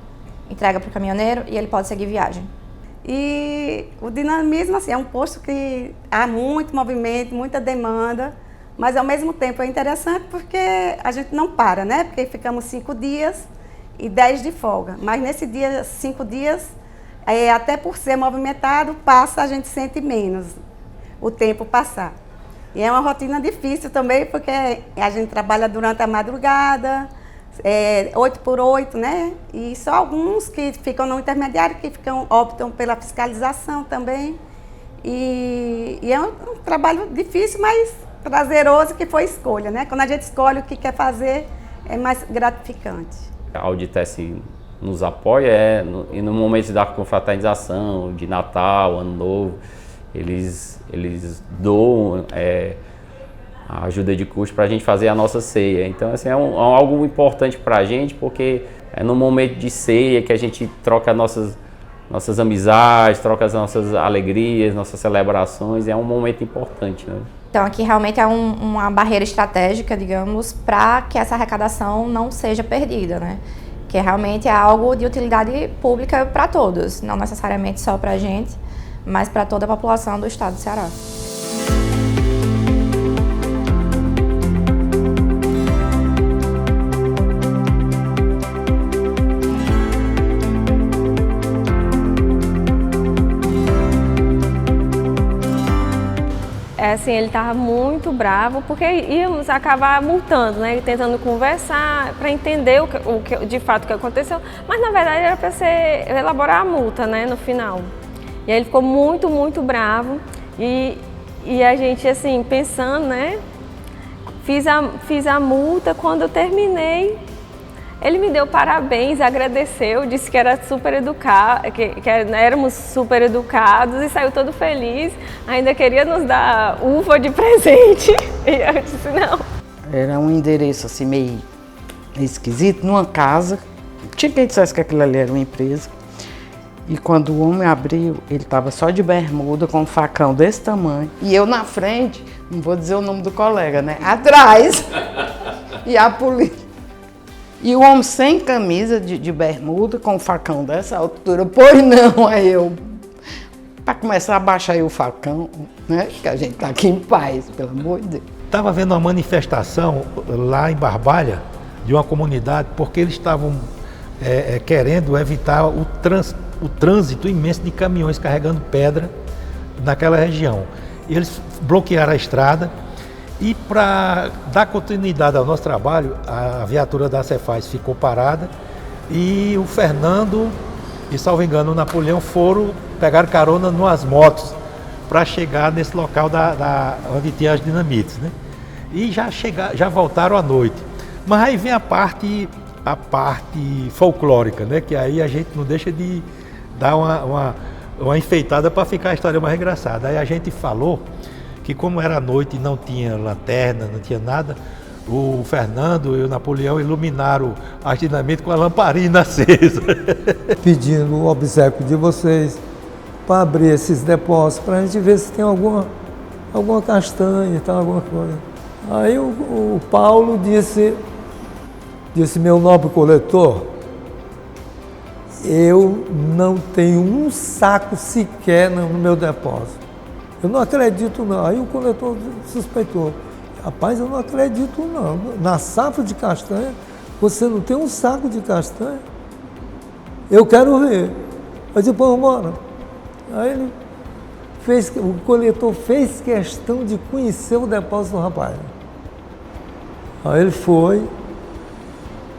entrega para o caminhoneiro e ele pode seguir viagem. E o dinamismo, assim, é um posto que há muito movimento, muita demanda, mas ao mesmo tempo é interessante porque a gente não para, né? Porque ficamos 5 dias e 10 de folga. Mas nesse dia, 5 dias, até por ser movimentado, a gente sente menos o tempo passar. E é uma rotina difícil também, porque a gente trabalha durante a madrugada, 8x8, né? E só alguns que ficam no intermediário, que optam pela fiscalização também. E é um trabalho difícil, mas prazeroso, que foi escolha, né? Quando a gente escolhe o que quer fazer, é mais gratificante. A Auditec nos apoia e no momento da confraternização, de Natal, Ano Novo, eles doam a ajuda de custo para a gente fazer a nossa ceia. Então, assim, é algo importante para a gente, porque é no momento de ceia que a gente troca nossas amizades, troca as nossas alegrias, nossas celebrações, é um momento importante, né? Então aqui realmente é uma barreira estratégica, digamos, para que essa arrecadação não seja perdida, né? Que realmente é algo de utilidade pública para todos, não necessariamente só para a gente, mas para toda a população do estado do Ceará. Assim, ele estava muito bravo, porque íamos acabar multando, né? Tentando conversar para entender de fato o que aconteceu, mas na verdade era para elaborar a multa, né, no final. E aí ele ficou muito, muito bravo e a gente, assim, pensando, né, fiz a multa. Quando eu terminei, ele me deu parabéns, agradeceu, disse que era super educado, que éramos super educados e saiu todo feliz. Ainda queria nos dar uva de presente e eu disse não. Era um endereço assim meio esquisito, numa casa. Tinha quem dissesse que aquilo ali era uma empresa. E quando o homem abriu, ele estava só de bermuda, com um facão desse tamanho. E eu na frente, não vou dizer o nome do colega, né? Atrás. E a polícia. E o homem sem camisa, de bermuda, com um facão dessa altura. Pois não, aí eu... Para começar a baixar aí o facão, né? Que a gente tá aqui em paz, pelo amor de Deus. Estava havendo uma manifestação lá em Barbalha, de uma comunidade, porque eles estavam querendo evitar o trânsito imenso de caminhões carregando pedra naquela região. E eles bloquearam a estrada e, para dar continuidade ao nosso trabalho, a viatura da Cefaz ficou parada e o Fernando e, salvo engano, o Napoleão pegaram carona nas motos para chegar nesse local onde tinha as dinamites, né? E já voltaram à noite. Mas aí vem a parte folclórica, né? Que aí a gente não deixa de dar uma enfeitada para ficar a história mais engraçada. Aí a gente falou que, como era noite e não tinha lanterna, não tinha nada, o Fernando e o Napoleão iluminaram as dinamites com a lamparina acesa. Pedindo o obséquio de vocês para abrir esses depósitos, para a gente ver se tem alguma castanha e tal, alguma coisa. Aí o Paulo disse, meu nobre coletor, eu não tenho um saco sequer no meu depósito. Eu não acredito não. Aí o coletor suspeitou. Rapaz, eu não acredito não. Na safra de castanha, você não tem um saco de castanha? Eu quero ver. Eu disse, pô, bora. Aí o coletor fez questão de conhecer o depósito do rapaz. Aí ele foi,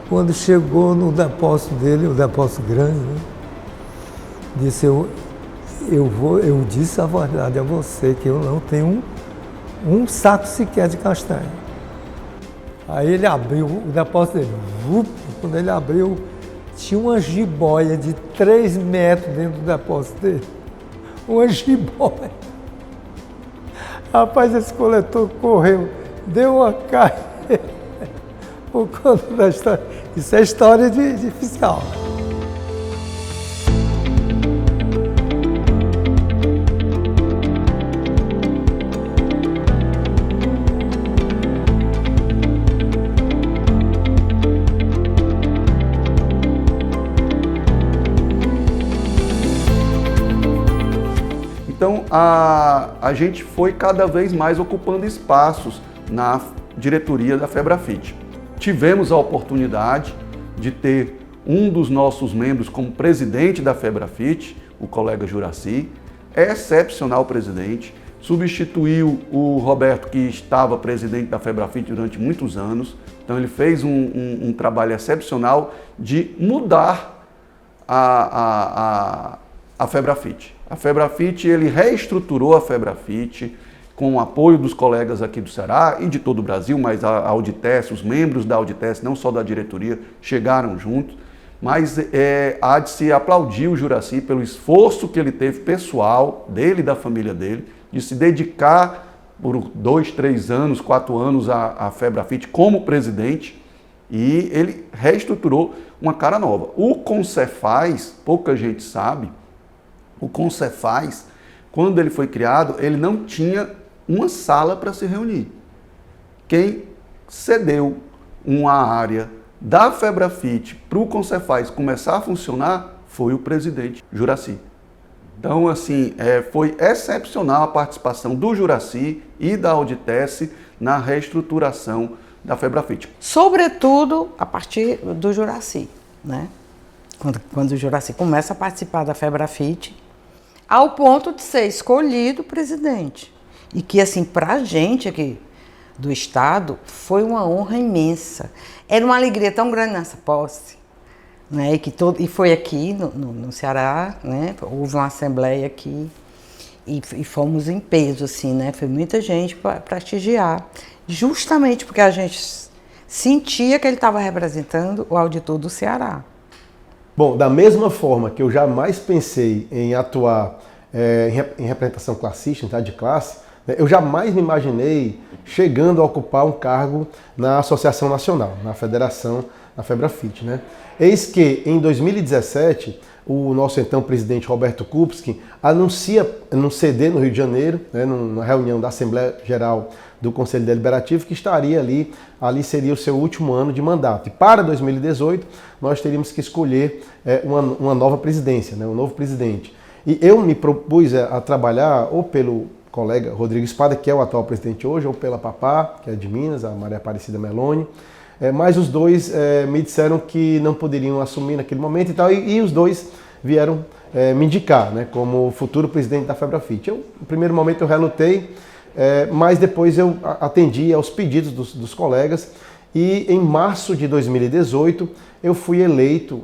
quando chegou no depósito dele, o depósito grande, né? Disse, eu disse a verdade a você, que eu não tenho um saco sequer de castanha. Aí ele abriu o depósito dele. Quando ele abriu, tinha uma jiboia de 3 metros dentro do depósito dele. Uma jiboia. Rapaz, esse coletor correu, deu uma carreira por conta da história. Isso é história de fiscal. Então, a gente foi cada vez mais ocupando espaços na diretoria da Febrafite. Tivemos a oportunidade de ter um dos nossos membros como presidente da Febrafite, o colega Juraci, excepcional presidente, substituiu o Roberto, que estava presidente da Febrafite durante muitos anos. Então ele fez um trabalho excepcional de mudar a Febrafite. A Febrafite, ele reestruturou a Febrafite com o apoio dos colegas aqui do Ceará e de todo o Brasil, mas a Auditec, os membros da Auditec, não só da diretoria, chegaram juntos. Mas há de se aplaudir o Juraci pelo esforço que ele teve pessoal, dele e da família dele, de se dedicar por 2, 3 anos, 4 anos à Febrafite como presidente, e ele reestruturou uma cara nova. O Concefaz, pouca gente sabe, o Concefaz, quando ele foi criado, ele não tinha uma sala para se reunir. Quem cedeu uma área da Febrafite para o Concefaz começar a funcionar foi o presidente Juraci. Então, assim, foi excepcional a participação do Juraci e da Auditec na reestruturação da Febrafite. Sobretudo a partir do Juraci, né? Quando o Juraci começa a participar da Febrafite, ao ponto de ser escolhido presidente. E que, assim, para a gente aqui do Estado, foi uma honra imensa. Era uma alegria tão grande nessa posse, né? E foi aqui no Ceará, né? Houve uma assembleia aqui e fomos em peso, assim, né? Foi muita gente para prestigiar, justamente porque a gente sentia que ele estava representando o auditor do Ceará. Bom, da mesma forma que eu jamais pensei em atuar em representação classista, em entidade de classe, né, eu jamais me imaginei chegando a ocupar um cargo na Associação Nacional, na Federação na FEBRAFIT, né? Eis que, em 2017, o nosso então presidente Roberto Kupski anuncia num CD no Rio de Janeiro, né, numa reunião da Assembleia Geral do Conselho Deliberativo, que estaria ali seria o seu último ano de mandato. E para 2018, nós teríamos que escolher uma nova presidência, né, um novo presidente. E eu me propus a trabalhar ou pelo colega Rodrigo Espada, que é o atual presidente hoje, ou pela Papá, que é de Minas, a Maria Aparecida Meloni. Mas os dois me disseram que não poderiam assumir naquele momento e tal, e os dois vieram me indicar, né, como futuro presidente da FEBRAFIT. No primeiro momento eu relutei, mas depois eu atendi aos pedidos dos colegas e em março de 2018 eu fui eleito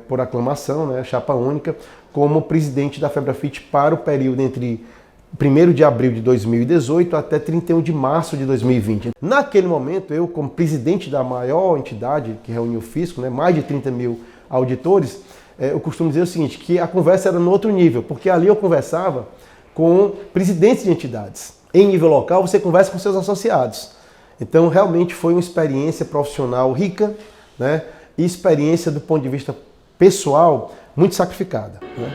por aclamação, né, chapa única, como presidente da FEBRAFIT para o período entre 1º de abril de 2018 até 31 de março de 2020. Naquele momento, eu, como presidente da maior entidade que reuniu o fisco, né, mais de 30 mil auditores, eu costumo dizer o seguinte, que a conversa era no outro nível, porque ali eu conversava com presidentes de entidades. Em nível local, você conversa com seus associados. Então, realmente foi uma experiência profissional rica, né, e experiência do ponto de vista pessoal muito sacrificada, né?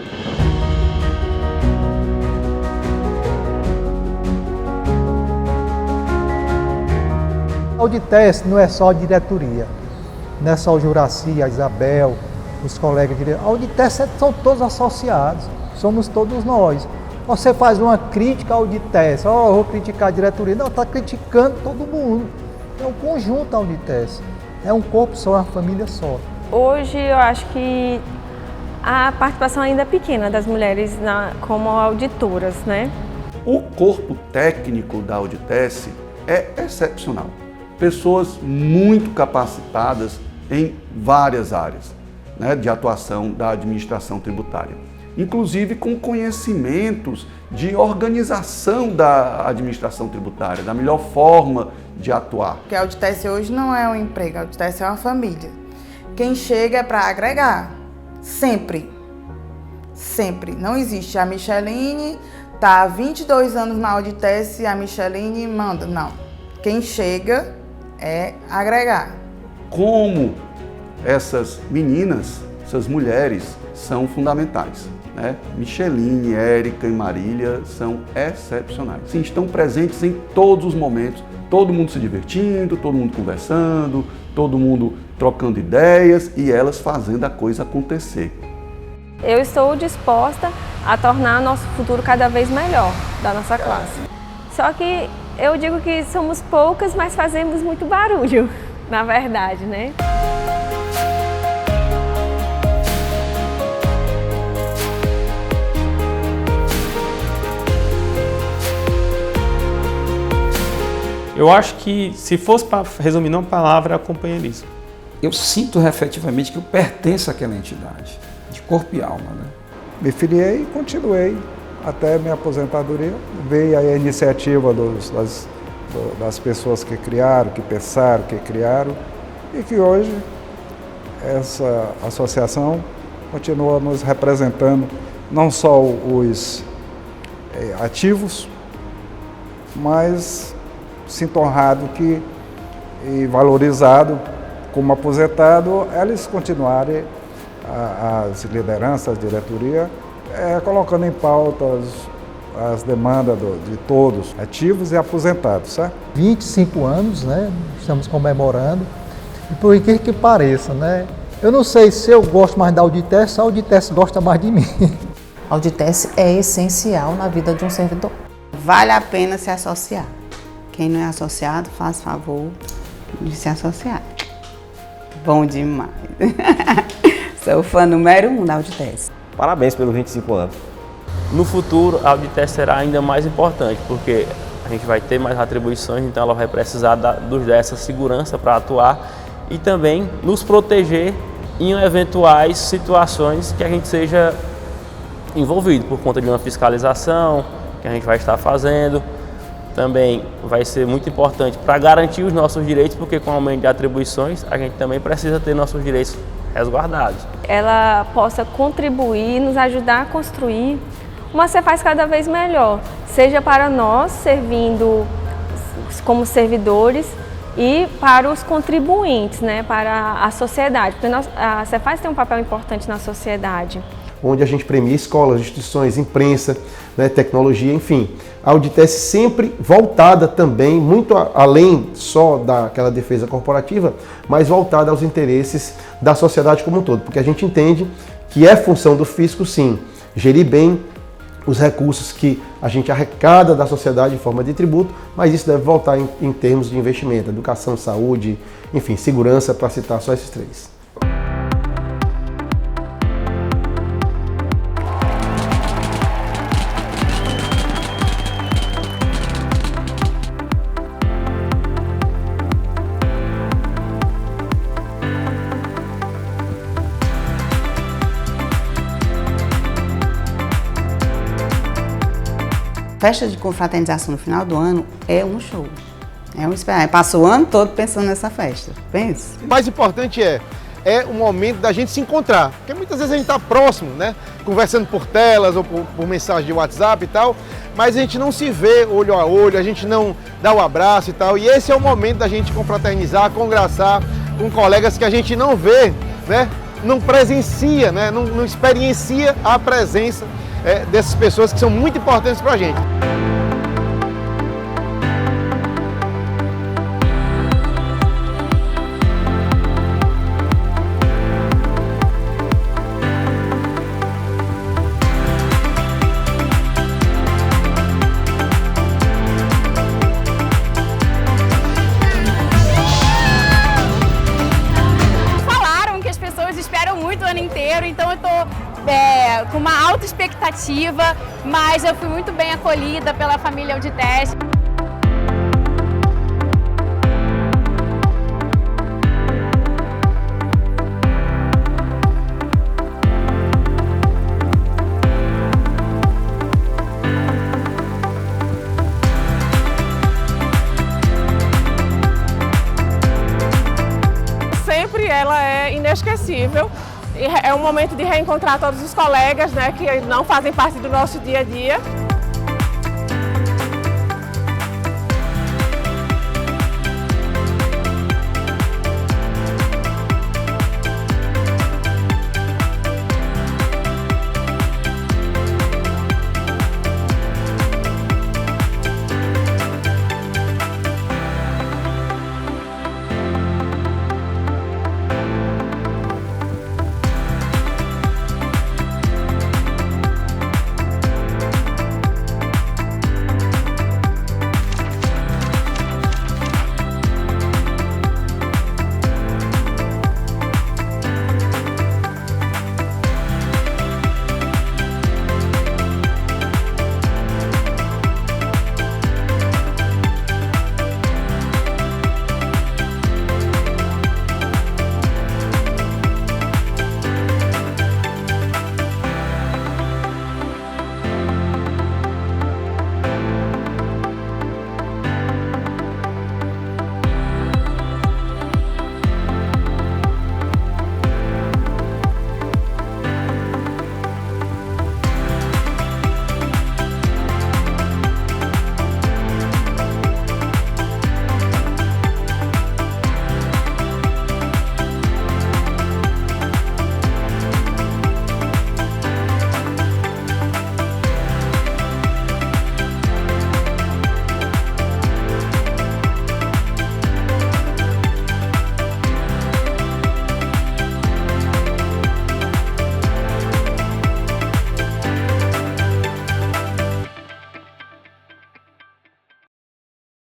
A Auditec não é só a diretoria, não é só o Juraci, a Isabel, os colegas de diretoria. A Auditec são todos associados, somos todos nós. Você faz uma crítica à Auditec, eu vou criticar a diretoria. Não, está criticando todo mundo. É um conjunto a Auditec, é um corpo só, uma família só. Hoje eu acho que a participação ainda é pequena das mulheres como auditoras, né? O corpo técnico da Auditec é excepcional. Pessoas muito capacitadas em várias áreas, né, de atuação da administração tributária, inclusive com conhecimentos de organização da administração tributária, da melhor forma de atuar. Porque a Auditec hoje não é um emprego, a Auditec é uma família. Quem chega é para agregar, sempre, sempre. Não existe a Micheline está há 22 anos na Auditec e a Micheline manda, não. Quem chega é agregar. Como essas meninas, essas mulheres são fundamentais, né? Micheline, Érica e Marília são excepcionais. Sim, estão presentes em todos os momentos, todo mundo se divertindo, todo mundo conversando, todo mundo trocando ideias e elas fazendo a coisa acontecer. Eu estou disposta a tornar nosso futuro cada vez melhor da nossa classe. Só que eu digo que somos poucas, mas fazemos muito barulho, na verdade, né? Eu acho que, se fosse para resumir numa palavra, é companheirismo. Eu sinto efetivamente que eu pertenço àquela entidade, de corpo e alma, né? Me filiei e continuei até minha aposentadoria. Veio a iniciativa das pessoas que criaram, que pensaram, que criaram, e que hoje essa associação continua nos representando, não só os ativos, mas sinto honrado e valorizado como aposentado, eles continuarem, as lideranças, a diretoria, colocando em pauta as demandas de todos, ativos e aposentados, certo? 25 anos, né? Estamos comemorando, e por incrível que pareça, né? Eu não sei se eu gosto mais da Auditec, se a Auditec gosta mais de mim. A Auditec é essencial na vida de um servidor. Vale a pena se associar. Quem não é associado, faz favor de se associar. Bom demais. Sou fã número 1 da Auditec. Parabéns pelos 25 anos. No futuro, a Auditec será ainda mais importante, porque a gente vai ter mais atribuições, então ela vai precisar dessa segurança para atuar e também nos proteger em eventuais situações que a gente seja envolvido por conta de uma fiscalização que a gente vai estar fazendo. Também vai ser muito importante para garantir os nossos direitos, porque com o aumento de atribuições, a gente também precisa ter nossos direitos resguardados. Ela possa contribuir, nos ajudar a construir uma Cefaz cada vez melhor, seja para nós, servindo como servidores, e para os contribuintes, né, para a sociedade, porque a Cefaz tem um papel importante na sociedade. Onde a gente premia escolas, instituições, imprensa, né, tecnologia, enfim. A Auditec sempre voltada também, muito além só daquela defesa corporativa, mas voltada aos interesses da sociedade como um todo, porque a gente entende que é função do fisco, sim, gerir bem os recursos que a gente arrecada da sociedade em forma de tributo, mas isso deve voltar em termos de investimento, educação, saúde, enfim, segurança, para citar só esses três. Festa de confraternização no final do ano é um show. É um esperar. Passa o ano todo pensando nessa festa. Pensa. O mais importante é o momento da gente se encontrar. Porque muitas vezes a gente está próximo, né? Conversando por telas ou por mensagem de WhatsApp e tal, mas a gente não se vê olho a olho, a gente não dá o abraço e tal. E esse é o momento da gente confraternizar, congraçar com colegas que a gente não vê, né? Não presencia, né? Não experiencia a presença dessas pessoas que são muito importantes para a gente. Falaram que as pessoas esperam muito o ano inteiro, então eu tô com uma alta expectativa, mas eu fui muito bem acolhida pela família Auditec. Sempre ela é inesquecível. É um momento de reencontrar todos os colegas, né, que não fazem parte do nosso dia a dia.